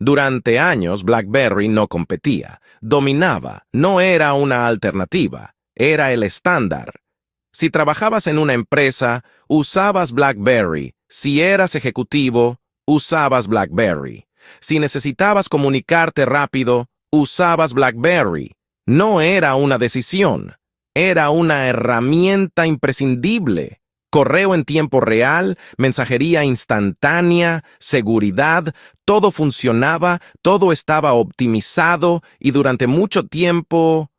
Durante años, BlackBerry no competía, dominaba, no era una alternativa, era el estándar. Si trabajabas en una empresa, usabas BlackBerry. Si eras ejecutivo, usabas BlackBerry. Si necesitabas comunicarte rápido, usabas BlackBerry. No era una decisión, era una herramienta imprescindible. Correo en tiempo real, mensajería instantánea, seguridad, todo funcionaba, todo estaba optimizado y durante mucho tiempo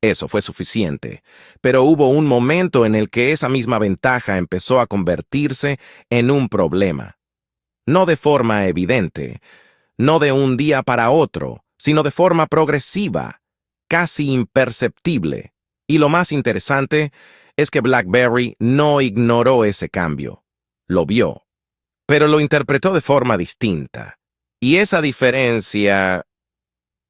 eso fue suficiente. Pero hubo un momento en el que esa misma ventaja empezó a convertirse en un problema. No de forma evidente, no de un día para otro, sino de forma progresiva, casi imperceptible. Y lo más interesante es que BlackBerry no ignoró ese cambio. Lo vio, pero lo interpretó de forma distinta. Y esa diferencia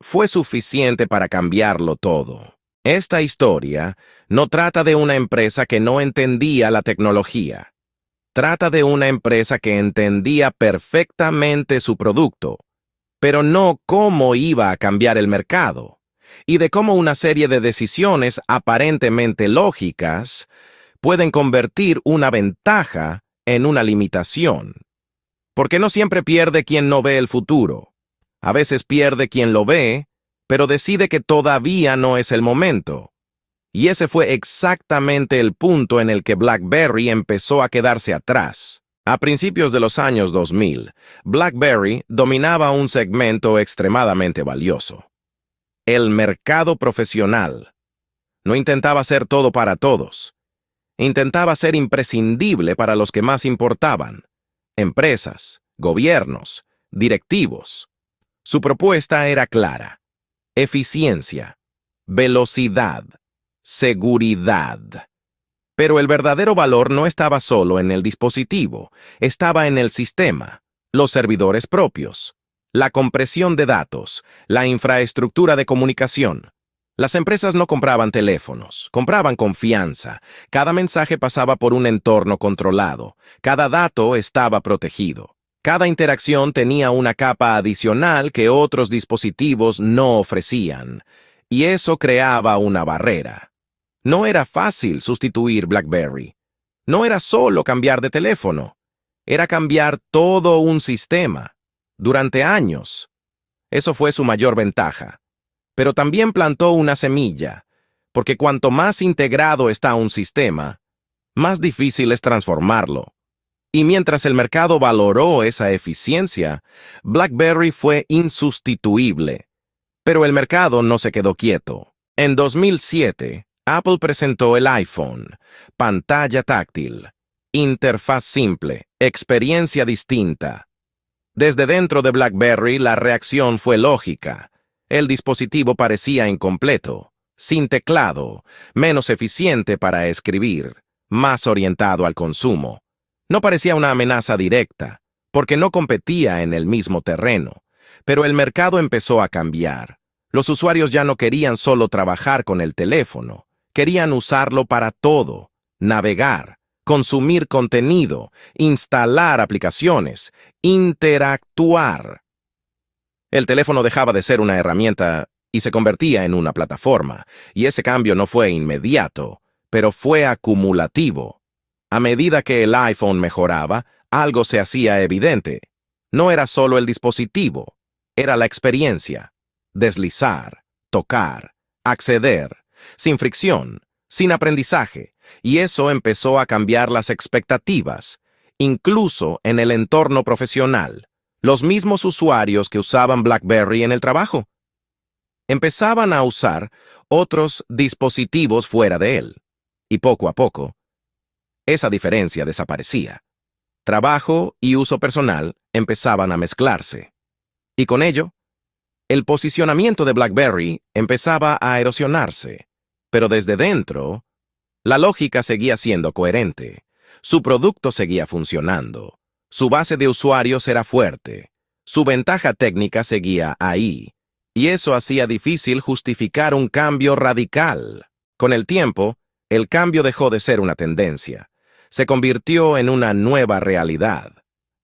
fue suficiente para cambiarlo todo. Esta historia no trata de una empresa que no entendía la tecnología. Trata de una empresa que entendía perfectamente su producto, pero no cómo iba a cambiar el mercado, y de cómo una serie de decisiones aparentemente lógicas pueden convertir una ventaja en una limitación. Porque no siempre pierde quien no ve el futuro. A veces pierde quien lo ve, pero decide que todavía no es el momento. Y ese fue exactamente el punto en el que BlackBerry empezó a quedarse atrás. A principios de los años 2000, BlackBerry dominaba un segmento extremadamente valioso: el mercado profesional. No intentaba ser todo para todos. Intentaba ser imprescindible para los que más importaban: empresas, gobiernos, directivos. Su propuesta era clara: eficiencia, velocidad, seguridad. Pero el verdadero valor no estaba solo en el dispositivo, estaba en el sistema, los servidores propios, la compresión de datos, la infraestructura de comunicación. Las empresas no compraban teléfonos, compraban confianza. Cada mensaje pasaba por un entorno controlado, cada dato estaba protegido. Cada interacción tenía una capa adicional que otros dispositivos no ofrecían, y eso creaba una barrera. No era fácil sustituir BlackBerry. No era solo cambiar de teléfono, era cambiar todo un sistema. Durante años, eso fue su mayor ventaja. Pero también plantó una semilla, porque cuanto más integrado está un sistema, más difícil es transformarlo. Y mientras el mercado valoró esa eficiencia, BlackBerry fue insustituible. Pero el mercado no se quedó quieto. En 2007, Apple presentó el iPhone: pantalla táctil, interfaz simple, experiencia distinta. Desde dentro de BlackBerry, la reacción fue lógica. El dispositivo parecía incompleto, sin teclado, menos eficiente para escribir, más orientado al consumo. No parecía una amenaza directa, porque no competía en el mismo terreno. Pero el mercado empezó a cambiar. Los usuarios ya no querían solo trabajar con el teléfono, querían usarlo para todo: navegar, consumir contenido, instalar aplicaciones, interactuar. El teléfono dejaba de ser una herramienta y se convertía en una plataforma, y ese cambio no fue inmediato, pero fue acumulativo. A medida que el iPhone mejoraba, algo se hacía evidente. No era solo el dispositivo, era la experiencia: deslizar, tocar, acceder, sin fricción, sin aprendizaje, y eso empezó a cambiar las expectativas, incluso en el entorno profesional. Los mismos usuarios que usaban BlackBerry en el trabajo empezaban a usar otros dispositivos fuera de él, y poco a poco, esa diferencia desaparecía. Trabajo y uso personal empezaban a mezclarse, y con ello, el posicionamiento de BlackBerry empezaba a erosionarse. Pero desde dentro, la lógica seguía siendo coherente. Su producto seguía funcionando. Su base de usuarios era fuerte. Su ventaja técnica seguía ahí. Y eso hacía difícil justificar un cambio radical. Con el tiempo, el cambio dejó de ser una tendencia. Se convirtió en una nueva realidad.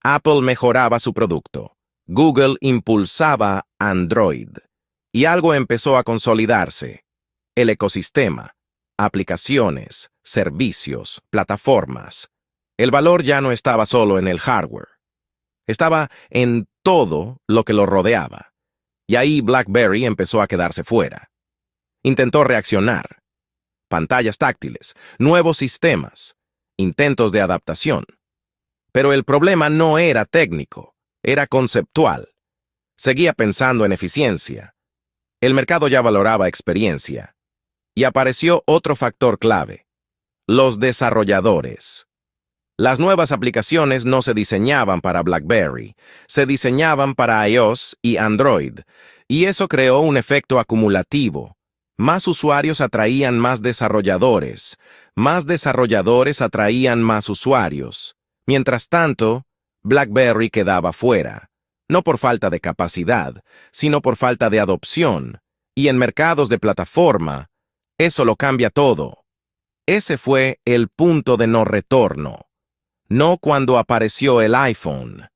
Apple mejoraba su producto. Google impulsaba Android y algo empezó a consolidarse. El ecosistema, aplicaciones, servicios, plataformas. El valor ya no estaba solo en el hardware. Estaba en todo lo que lo rodeaba. Y ahí BlackBerry empezó a quedarse fuera. Intentó reaccionar. Pantallas táctiles, nuevos sistemas, intentos de adaptación. Pero el problema no era técnico, era conceptual. Seguía pensando en eficiencia. El mercado ya valoraba experiencia. Y apareció otro factor clave: los desarrolladores. Las nuevas aplicaciones no se diseñaban para BlackBerry, se diseñaban para iOS y Android, y eso creó un efecto acumulativo. Más usuarios atraían más desarrolladores atraían más usuarios. Mientras tanto, BlackBerry quedaba fuera, no por falta de capacidad, sino por falta de adopción, y en mercados de plataforma, eso lo cambia todo. Ese fue el punto de no retorno. No cuando apareció el iPhone,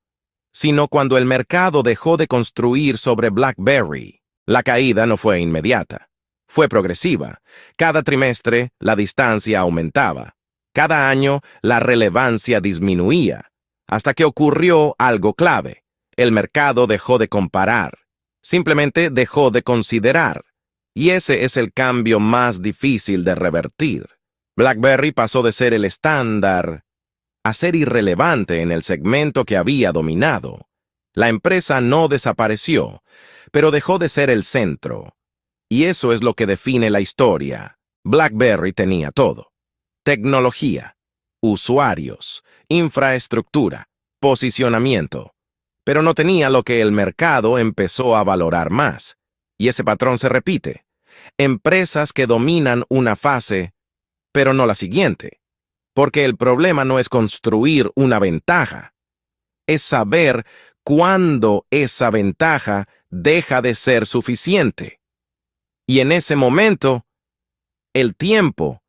sino cuando el mercado dejó de construir sobre BlackBerry. La caída no fue inmediata, fue progresiva. Cada trimestre la distancia aumentaba. Cada año la relevancia disminuía, hasta que ocurrió algo clave. El mercado dejó de comparar, simplemente dejó de considerar. Y ese es el cambio más difícil de revertir. BlackBerry pasó de ser el estándar a ser irrelevante en el segmento que había dominado. La empresa no desapareció, pero dejó de ser el centro. Y eso es lo que define la historia. BlackBerry tenía todo: tecnología, usuarios, infraestructura, posicionamiento. Pero no tenía lo que el mercado empezó a valorar más. Y ese patrón se repite. Empresas que dominan una fase, pero no la siguiente. Porque el problema no es construir una ventaja, es saber cuándo esa ventaja deja de ser suficiente. Y en ese momento, el tiempo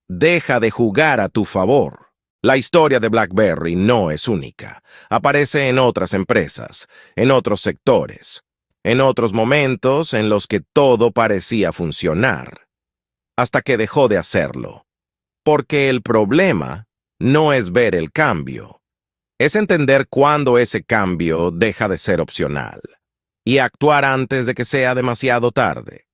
deja de jugar a tu favor. La historia de BlackBerry no es única. Aparece en otras empresas, en otros sectores, en otros momentos en los que todo parecía funcionar, hasta que dejó de hacerlo. Porque el problema no es ver el cambio, es entender cuándo ese cambio deja de ser opcional y actuar antes de que sea demasiado tarde.